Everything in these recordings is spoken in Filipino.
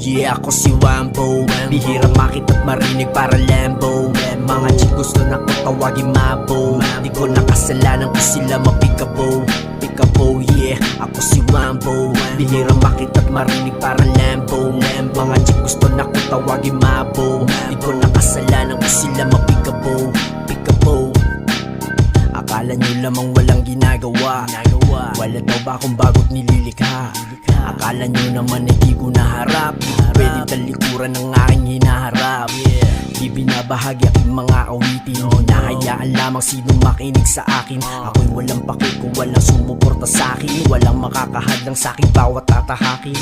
Yeah, ako si Wambo. Bihira makita't marinig para Lambo. Mga chick gusto na kong tawagin Mabo. Di ko nakasalanan kung sila mapikabo. Pikabo, yeah, ako si Wambo. Bihira makita't marinig para Lambo. Mga chick gusto na kong tawagin Mabo. Di ko nakasalanan kung sila mapikabo. Pikabo. Akala nyo lamang walang ginagawa. Wala daw ba akong bagot nililikha? Akala nyo naman ay di ko naharap. Pwede talikuran ng aking hinaharap. Di binabahagi aking mga awitin. Hinahayaan lamang sinong makinig sa akin. Ako'y walang paki kung walang sumuporta sa'kin. Walang makakahadlang sa'king bawat tatahakin.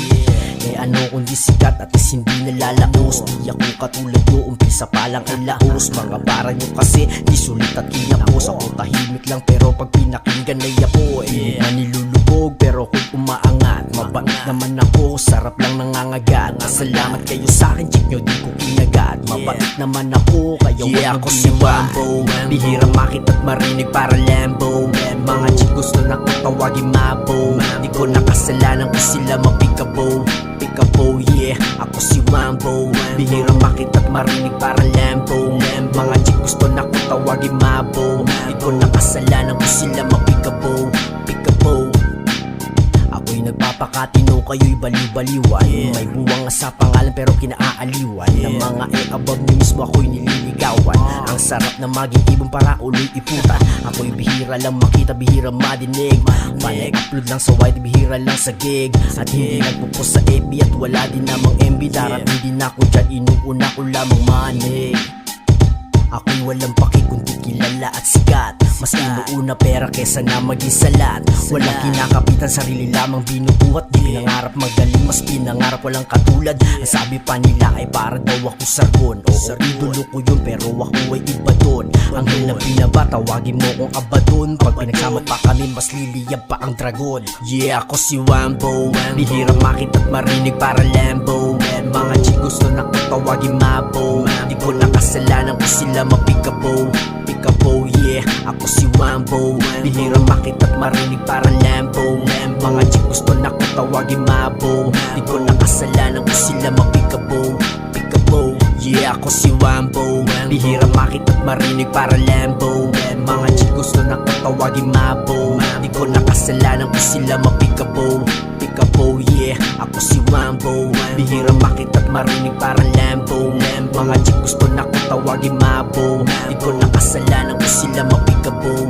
Eh ano kundi sikat at is hindi nalalaos. Di ako katulad nyo, umpisa pa lang ay laos. Mga para nyo kasi di sulit at kinapos. Ako tahimik lang pero pag pinakinggan ay ako. Hindi man nilulubog pero kung umaangat. Mabait naman ako, sarap lang nangangagat. Salamat kayo sa'kin, chick nyo di ko kinagat. Mabait naman ako, kaya yeah, ako si Wambo. Bihira makita't marinig para Lambo. Mga chick gusto na kong tawagin Mabo. Di ko nakasalanan kung sila mapikabo. Pikabo, yeah, ako si Wambo. Bihira makita't marinig para Lambo. Mga chick gusto na kong tawagin Mabo. Di ko nakasalanan kung sila mapikabo. Pikabo. Ako'y nagpapakatino, kayo'y baliw-baliwan. May buwang sa pangalan pero kinaaaliwan. Ng mga above nyo mismo ako'y nililigawan. Ang sarap na maging ibon para uloy iputa. Ako'y bihira lang makita, bihira madinig. Panay-upload lang sa wide, bihira lang sa gig. At hindi nagpupost sa FB at wala din namang MB. Darating din ako dyan, inuuna ko lamang manig. Ako'y walang paki kundi kilala at sikat. Mas inuuna pera kesa na maging salat. Walang kinakapitan, sarili lamang binubuhat. Di pinangarap magaling, mas pinangarap walang katulad. Ang sabi pa nila ay para daw ako sargon. Oo, idolo ko yun pero ako ay iba dun. Ang na binaba, tawagin mo kong abadon. Pag pinagsama pa kami, mas liliyab pa ang dragon. Yeah, ako si Wambo. Bihira makita't marinig para Lambo. Mga chick gusto na kong tawagin Mabo. Di ko nakasalanan kung sila mapikabo. Pikabo, yeah, ako si Wambo. Bihira makita't marinig para Lambo. Mga chick gusto na kong tawagin Mabo. Di ko nakasalanan kung sila mapikabo. Pikabo, yeah, ako si Wambo. Bihira makita't marinig para Lambo. Mga chick gusto na kong tawagin Mabo. Di ko nakasalanan kung sila mapikabo. Pikabo, yeah, ako si Wambo. Bihira makita't marinig para Lambo. Mga chick gusto na kong tawagin Mabo. Di ko nakasalanan kung sila mapikabo.